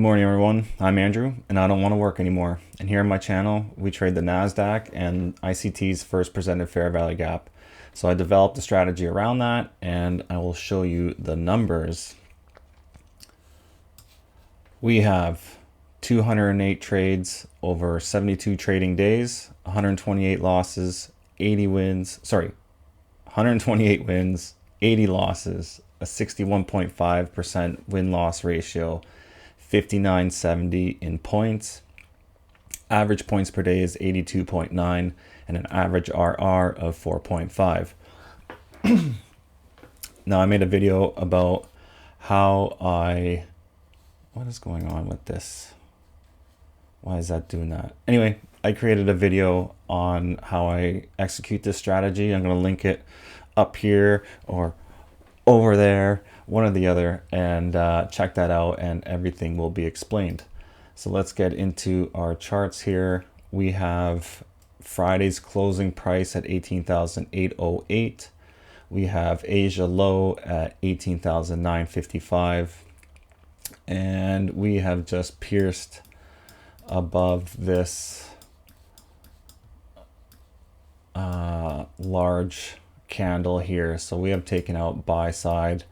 morning, everyone. I'm Andrew, and I don't want to work anymore. And here on my channel, we trade the Nasdaq and ICT's first presented fair value gap. So I developed a strategy around that, and I will show you the numbers. We have 208 trades over 72 trading days, 128 losses, 80 wins. Sorry, 128 wins, 80 losses, a 61.5% win-loss ratio, 59.70 in points. Average points per day is 82.9 and an average RR of 4.5. Now I made a video about what is going on with this? Why is that doing that? Anyway, I created a video on how I execute this strategy. I'm going to link it up here or over there, one or the other, and check that out and everything will be explained. So let's get into our charts here. We have Friday's closing price at 18,808. We have Asia low at 18,955. And we have just pierced above this large candle here. So we have taken out buy side.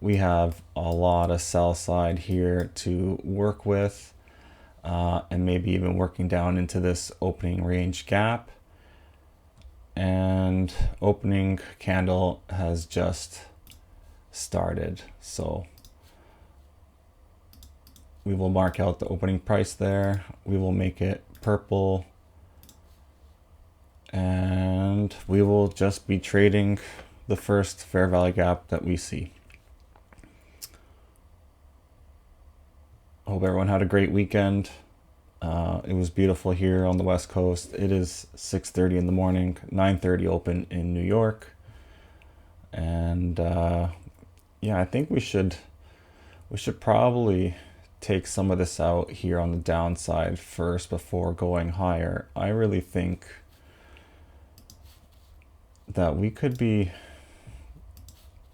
We have a lot of sell side here to work with, and maybe even working down into this opening range gap. And opening candle has just started. So we will mark out the opening price there. We will make it purple. And we will just be trading the first fair value gap that we see. Hope everyone had a great weekend. It was beautiful here on the West Coast. It is 6:30 in the morning, 9:30 open in New York. And yeah, I think we should probably take some of this out here on the downside first before going higher. I really think that we could be,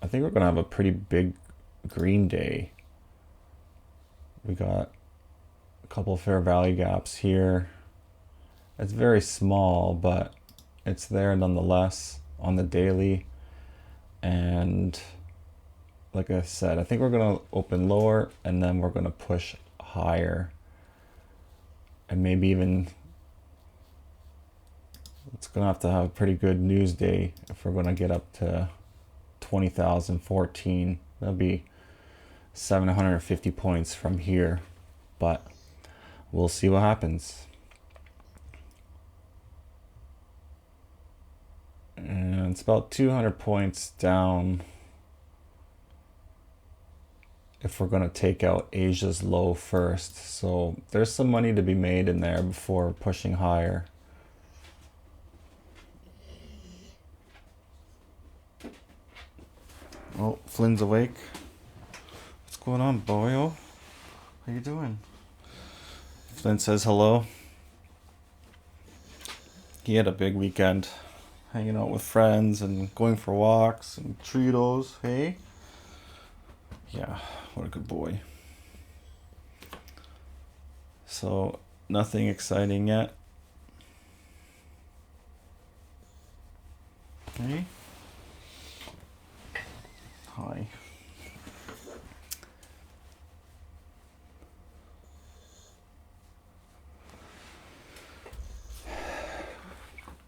I think we're going to have a pretty big green day. We got a couple of fair value gaps here. It's very small, but it's there nonetheless on the daily. And like I said, I think we're going to open lower and then we're going to push higher. And maybe even it's going to have a pretty good news day if we're going to get up to 20,014. That'll be 750 points from here, but we'll see what happens. And it's about 200 points down if we're going to take out Asia's low first. So there's some money to be made in there before pushing higher. Oh, Flynn's awake. What's going on, boyo? How you doing? Flynn says hello. He had a big weekend, hanging out with friends and going for walks and treatos. Hey? Yeah, what a good boy. So, nothing exciting yet. Hey? Hi.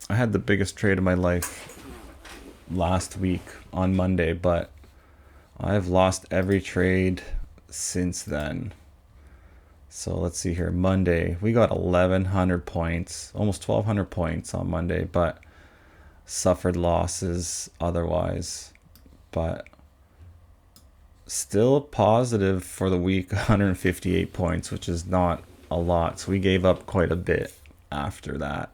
I had the biggest trade of my life last week on Monday, but I've lost every trade since then. So let's see here. Monday, we got 1,100 points, almost 1,200 points on Monday, but suffered losses otherwise. But still positive for the week, 158 points, which is not a lot. So we gave up quite a bit after that.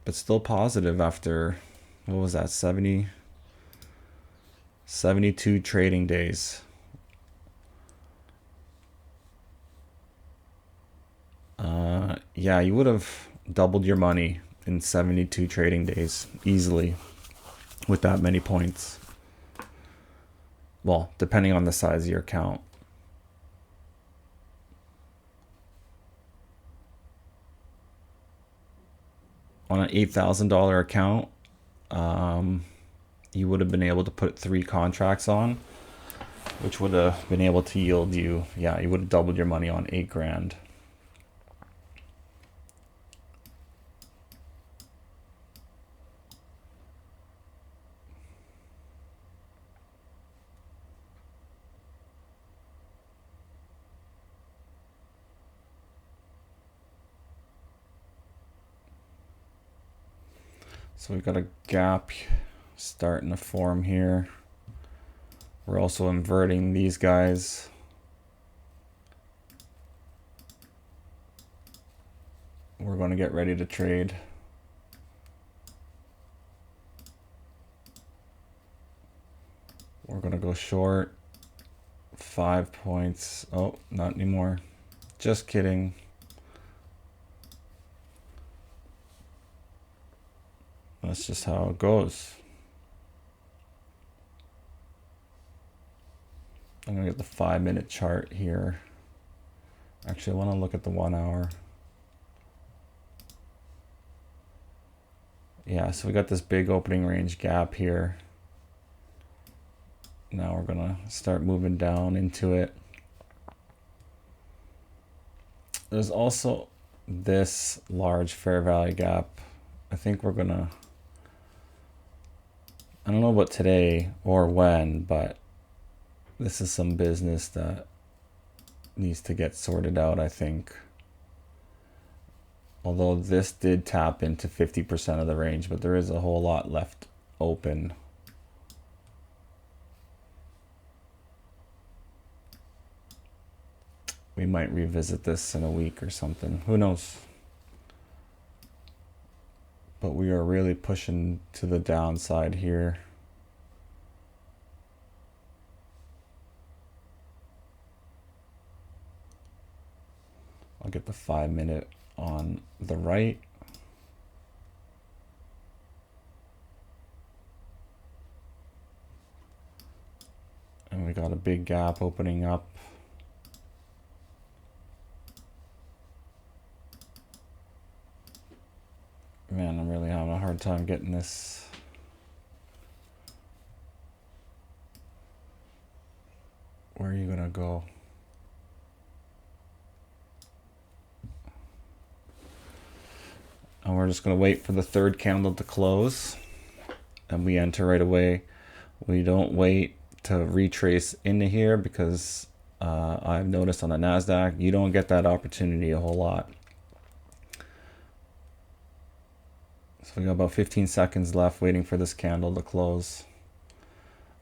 But still positive after, what was that, 72 trading days. Yeah, you would have doubled your money in 72 trading days easily with that many points. Well, depending on the size of your account. On an $8,000 account, you would have been able to put 3 contracts on, which would have been able to yield you, yeah, you would have doubled your money on 8 grand. So we've got a gap starting to form here. We're also inverting these guys. We're going to get ready to trade. We're going to go short 5 points. Oh, not anymore. Just kidding. That's just how it goes. I'm gonna get the 5-minute chart here. Actually, I want to look at the 1 hour. Yeah, so we got this big opening range gap here. Now we're gonna start moving down into it. There's also this large fair value gap. I think we're gonna, I don't know about today or when, but this is some business that needs to get sorted out, I think. Although this did tap into 50% of the range, but there is a whole lot left open. We might revisit this in a week or something. Who knows? But we are really pushing to the downside here. I'll get the 5-minute on the right. And we got a big gap opening up. Man, I'm really having a hard time getting this. Where are you gonna go? And we're just gonna wait for the 3rd candle to close. And we enter right away. We don't wait to retrace into here because I've noticed on the Nasdaq, you don't get that opportunity a whole lot. So we got about 15 seconds left waiting for this candle to close.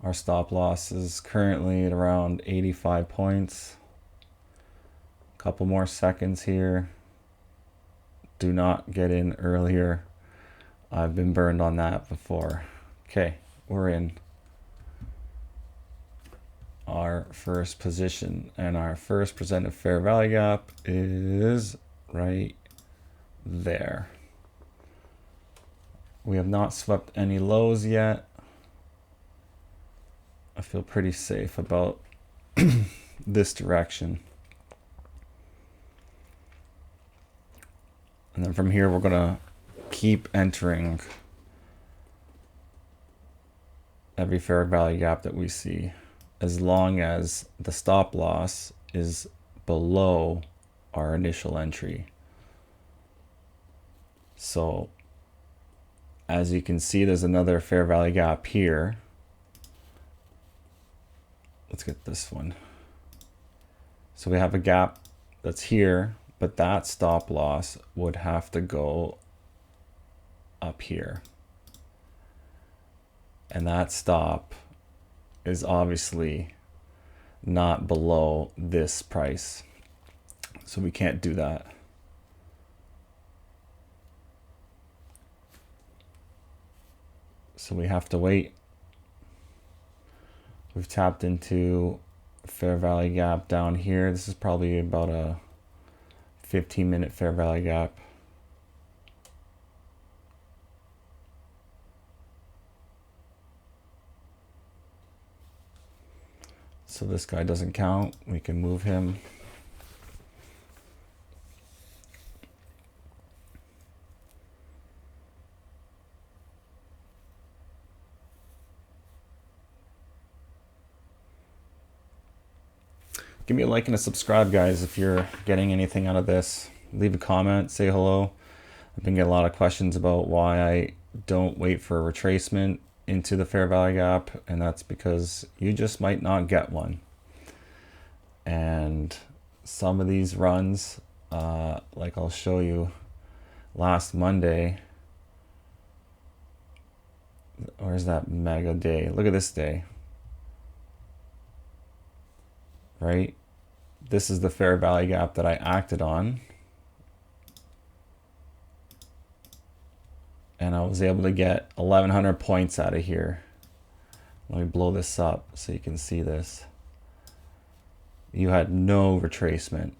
Our stop loss is currently at around 85 points. A couple more seconds here. Do not get in earlier. I've been burned on that before. Okay, we're in our first position, and our first presented fair value gap is right there. We have not swept any lows yet. I feel pretty safe about this direction. And then from here, we're gonna keep entering every fair value gap that we see, as long as the stop loss is below our initial entry. So as you can see, there's another fair value gap here. Let's get this one. So we have a gap that's here, but that stop loss would have to go up here. And that stop is obviously not below this price. So we can't do that. So we have to wait. We've tapped into a fair value gap down here. This is probably about a 15-minute fair value gap. So this guy doesn't count. We can move him. Give me a like and a subscribe, guys, if you're getting anything out of this. Leave a comment, say hello. I've been getting a lot of questions about why I don't wait for a retracement into the fair value gap, and that's because you just might not get one. And some of these runs, like I'll show you last Monday, where's that mega day? Look at this day. Right? This is the fair value gap that I acted on. And I was able to get 1,100 points out of here. Let me blow this up so you can see this. You had no retracement.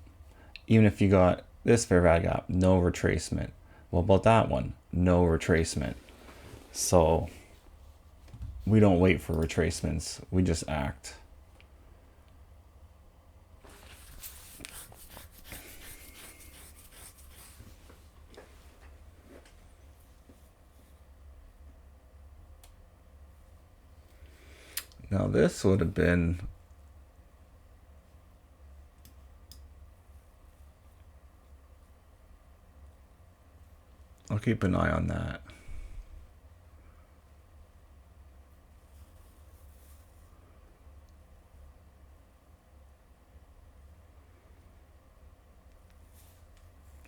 Even if you got this fair value gap, no retracement. What about that one? No retracement. So we don't wait for retracements. We just act. Now this would have been I'll keep an eye on that.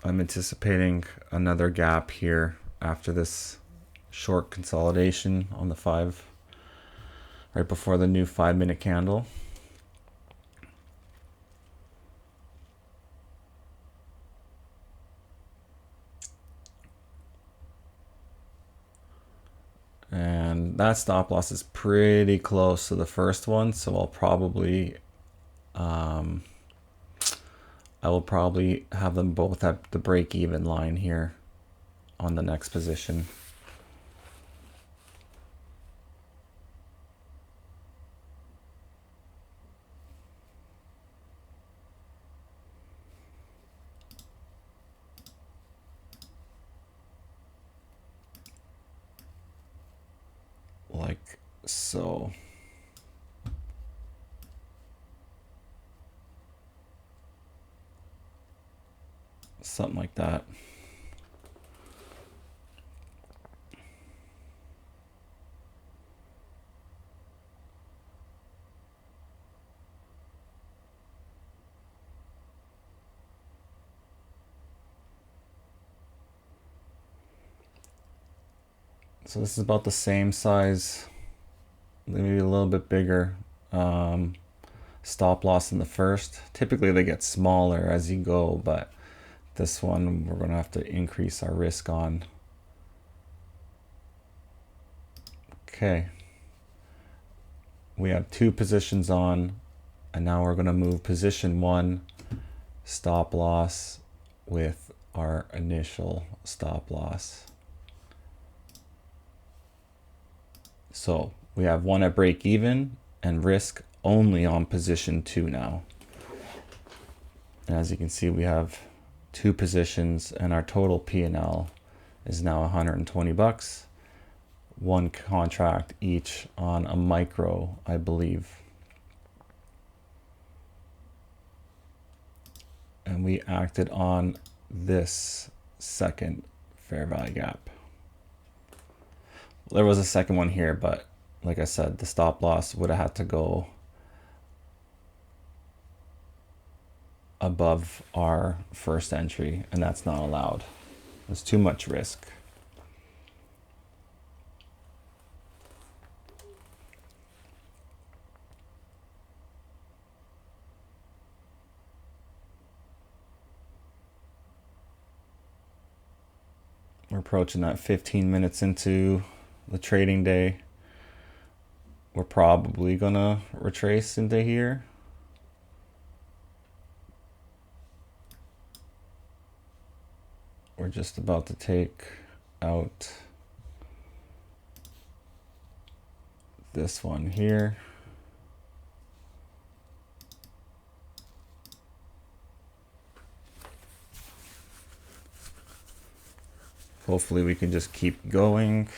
I'm anticipating another gap here after this short consolidation on the 5, right before the new 5-minute candle. And that stop loss is pretty close to the first one, so I'll probably I will probably have them both at the break-even line here on the next position. Like so. Something like that. So this is about the same size, maybe a little bit bigger stop loss in the first. Typically they get smaller as you go, but this one we're going to have to increase our risk on. Okay. We have 2 positions on, and now we're going to move position 1 stop loss with our initial stop loss. So we have 1 at break even and risk only on position 2 now. And as you can see, we have 2 positions, and our total P&L is now 120 bucks. 1 contract each on a micro, I believe. And we acted on this second fair value gap. There was a second one here, but like I said, the stop loss would have had to go above our first entry, and that's not allowed. There's too much risk. We're approaching that 15 minutes into the trading day. We're probably gonna retrace into here. We're just about to take out this one here. Hopefully we can just keep going.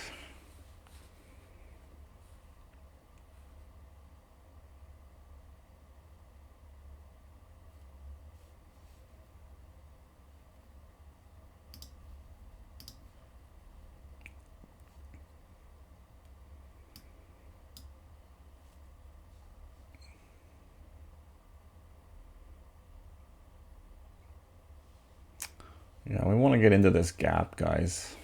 Yeah, we want to get into this gap, guys.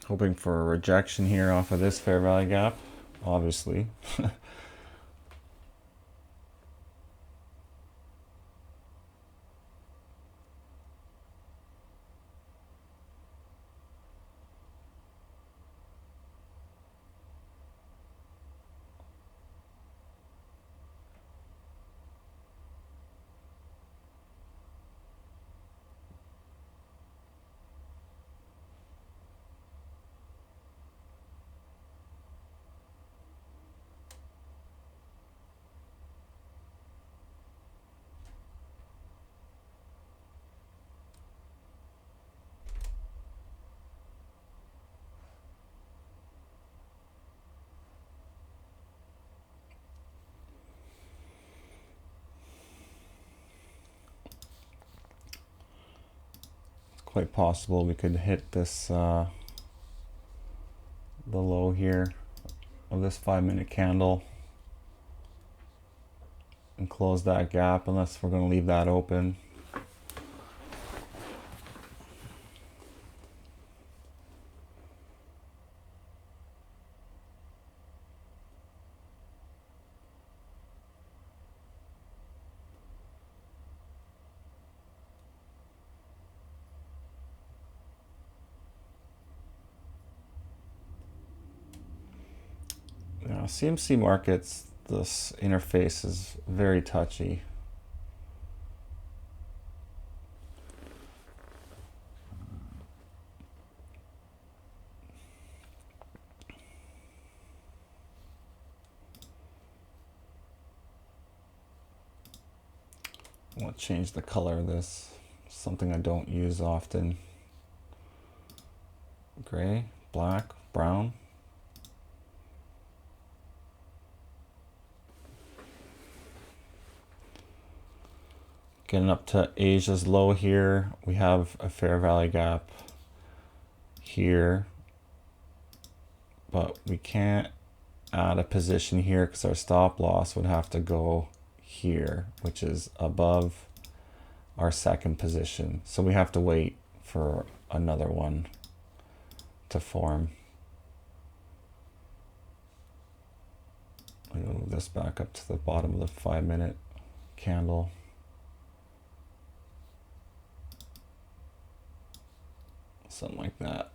Hoping for a rejection here off of this fair value gap, obviously. Quite possible we could hit this the low here of this 5-minute candle and close that gap, unless we're going to leave that open. Yeah, CMC markets, this interface is very touchy. I want to change the color of this, something I don't use often. Gray, black, brown. Getting up to Asia's low here, we have a fair value gap here, but we can't add a position here because our stop loss would have to go here, which is above our second position. So we have to wait for another one to form. I'm gonna move this back up to the bottom of the 5-minute candle. Something like that.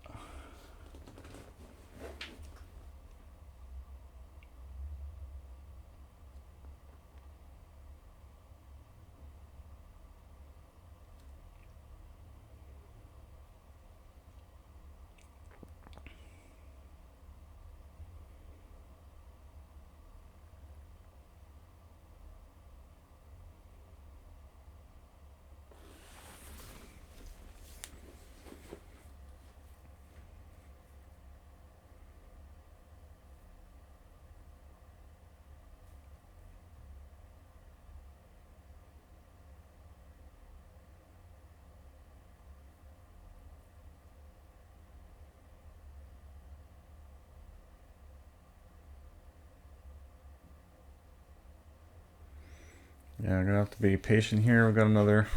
Yeah, I'm gonna have to be patient here. We've got another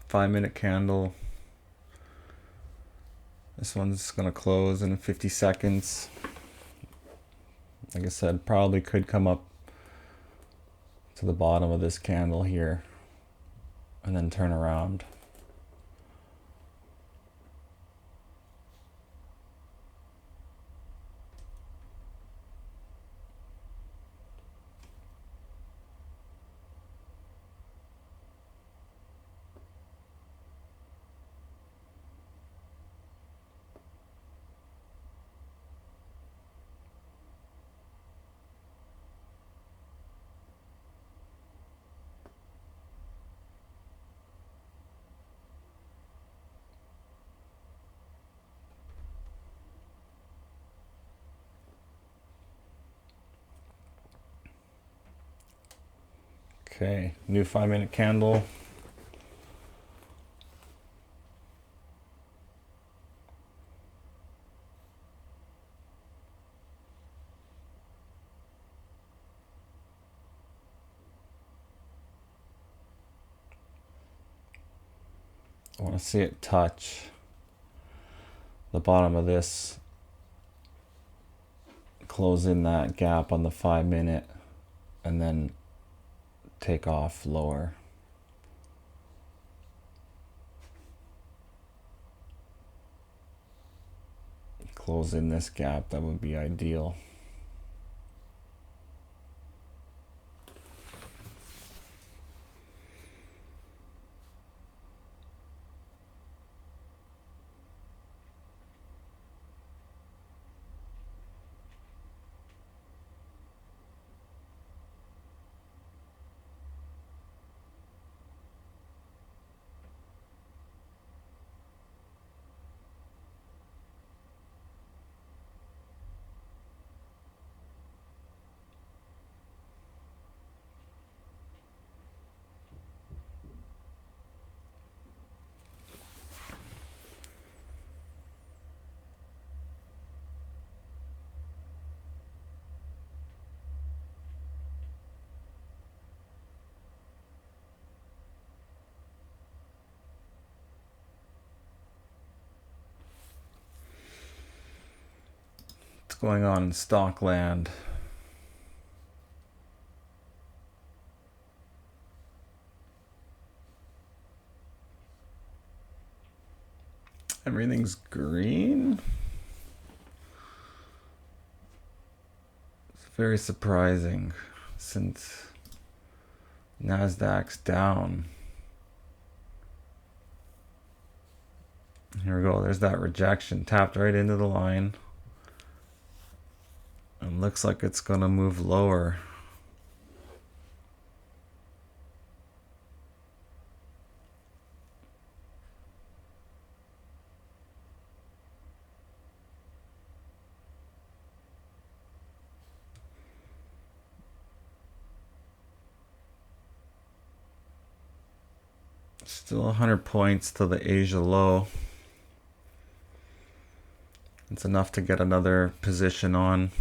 5-minute candle. This one's gonna close in 50 seconds. Like I said, probably could come up to the bottom of this candle here and then turn around. Okay, new 5-minute candle. I want to see it touch the bottom of this, close in that gap on the 5-minute, and then take off lower. Close in this gap, that would be ideal. What's going on in Stockland? Everything's green? It's very surprising since Nasdaq's down. Here we go, there's that rejection, tapped right into the line. And looks like it's gonna move lower. Still 100 points to the Asia low. It's enough to get another position on.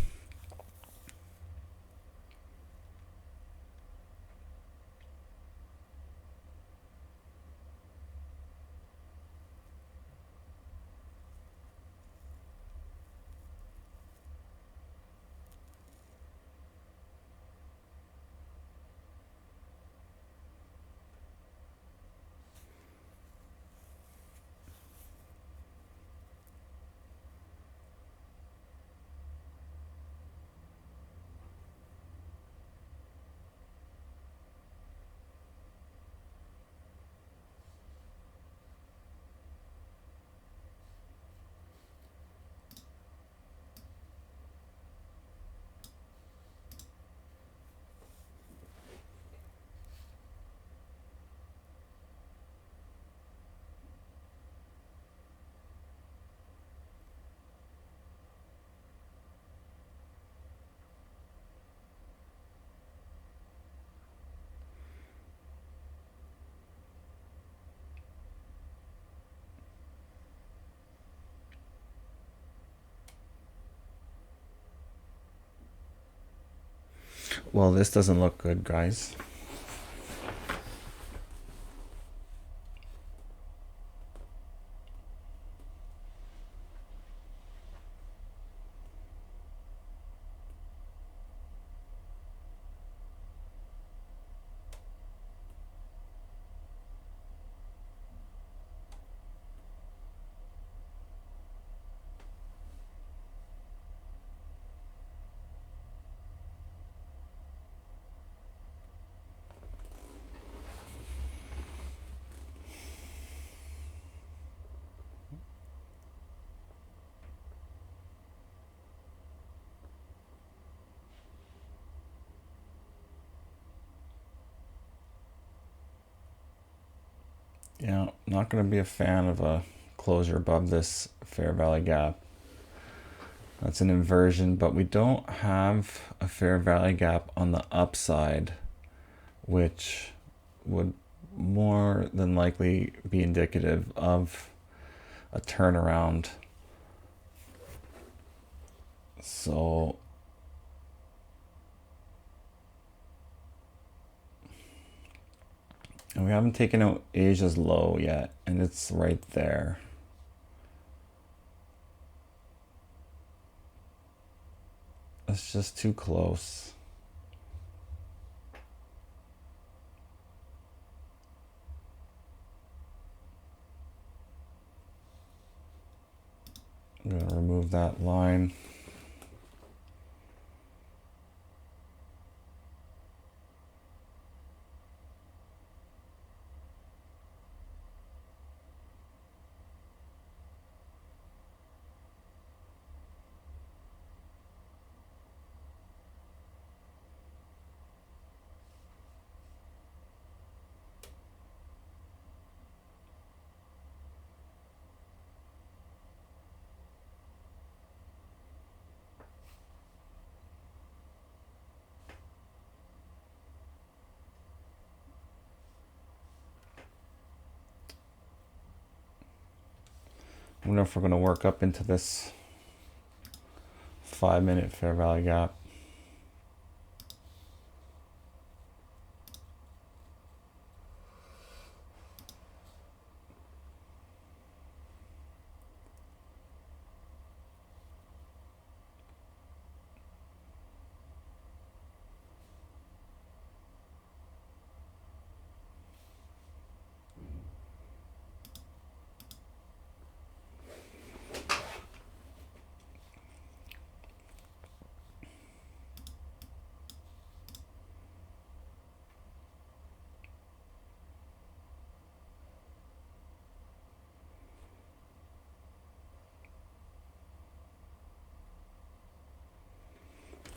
Well, this doesn't look good, guys. Yeah, not going to be a fan of a closure above this fair value gap. That's an inversion, but we don't have a fair value gap on the upside, which would more than likely be indicative of a turnaround. So and we haven't taken out Asia's low yet, and it's right there. It's just too close. I'm going to remove that line. I wonder if we're going to work up into this 5-minute fair value gap.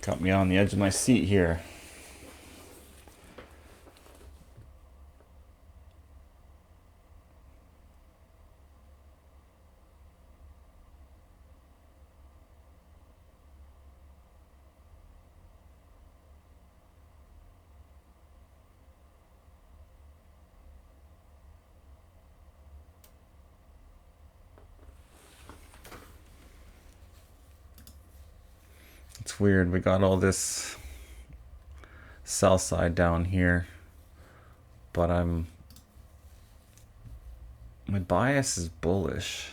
Got me on the edge of my seat here. It's weird. We got all this sell side down here, but my bias is bullish.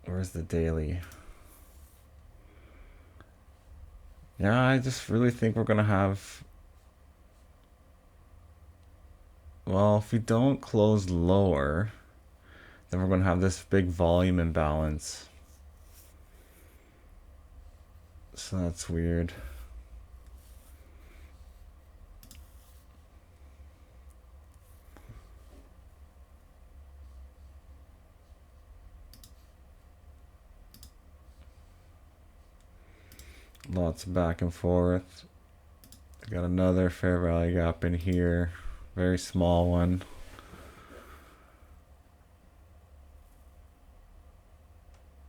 Where's the daily? Yeah, I just really think we're gonna have, well, if we don't close lower, then we're gonna have this big volume imbalance. So that's weird. Lots of back and forth. Got another fair value gap in here. Very small one.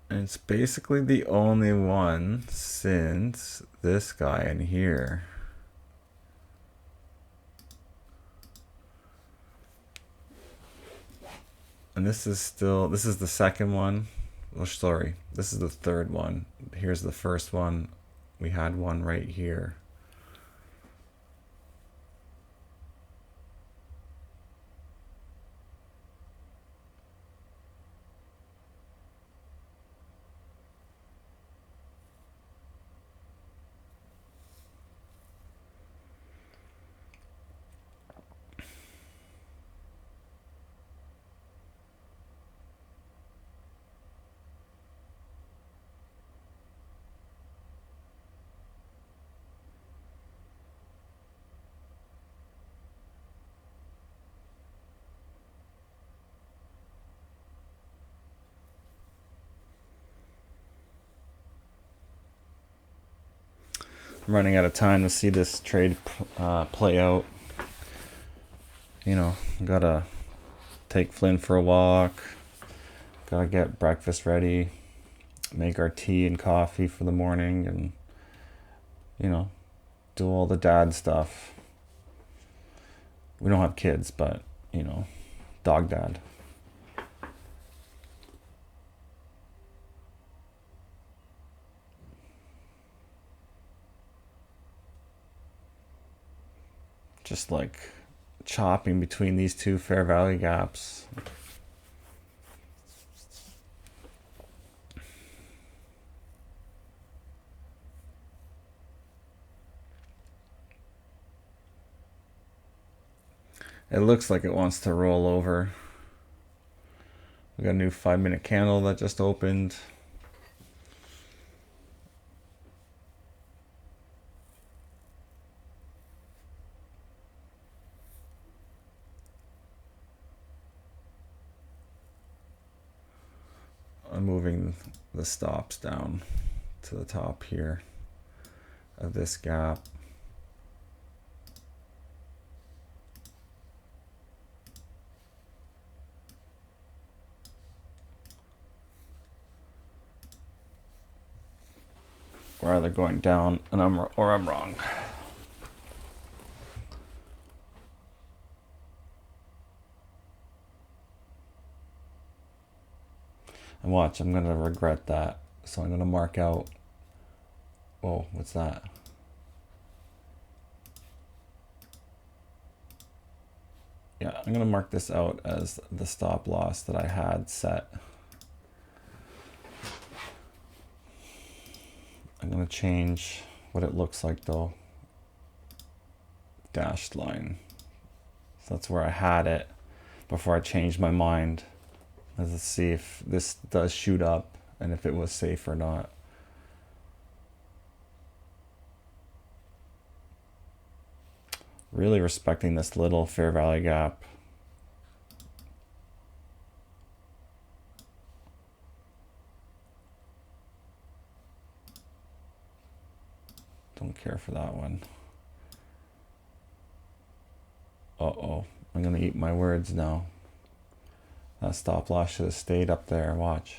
And it's basically the only one since this guy in here. And this is the second one Oh, sorry, this is the third one. Here's the first one. We had one right here. I'm running out of time to see this trade play out. You know, gotta take Flynn for a walk, gotta get breakfast ready, make our tea and coffee for the morning, and, you know, do all the dad stuff. We don't have kids, but, you know, dog dad. Just like chopping between these two fair value gaps. It looks like it wants to roll over. We got a new 5-minute candle that just opened. I'm moving the stops down to the top here of this gap. Or either going down and I'm wrong. And watch, I'm gonna regret that. So I'm gonna mark out. Whoa, what's that? Yeah, I'm gonna mark this out as the stop loss that I had set. I'm gonna change what it looks like though. Dashed line. So that's where I had it before I changed my mind. Let's see if this does shoot up and if it was safe or not. Really respecting this little fair value gap. Don't care for that one. Uh-oh, I'm gonna eat my words now. That stop loss should have stayed up there, watch.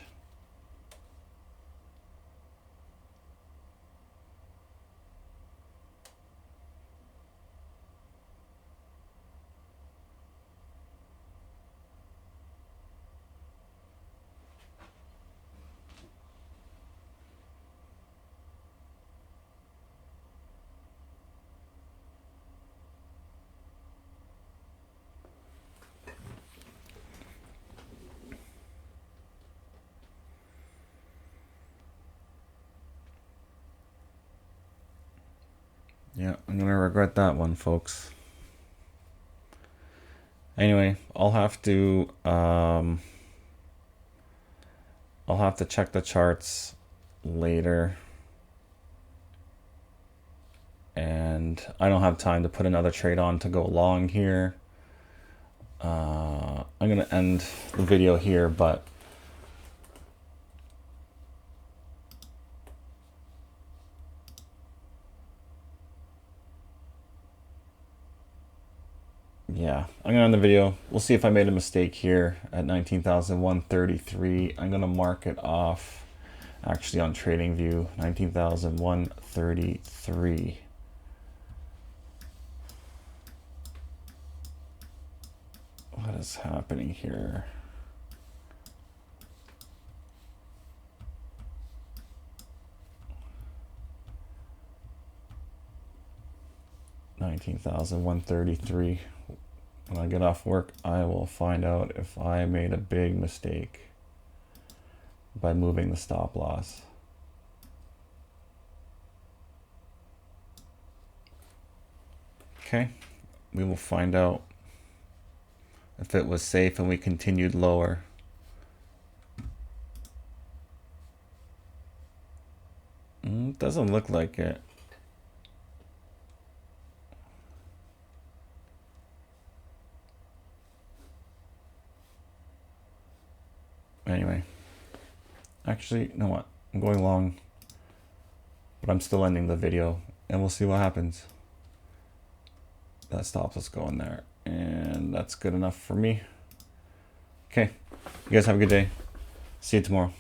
Yeah, I'm gonna regret that one, folks. Anyway, I'll have to check the charts later. And I don't have time to put another trade on to go long here. I'm gonna end the video here, but yeah, I'm gonna end the video. We'll see if I made a mistake here at 19,133. I'm gonna mark it off actually on TradingView, 19,133. What is happening here? 19,133. When I get off work, I will find out if I made a big mistake by moving the stop loss. Okay, we will find out if it was safe and we continued lower. Doesn't look like it. Anyway, actually, you know what? I'm going long, but I'm still ending the video, and we'll see what happens. That stops us going there, and that's good enough for me. Okay, you guys have a good day. See you tomorrow.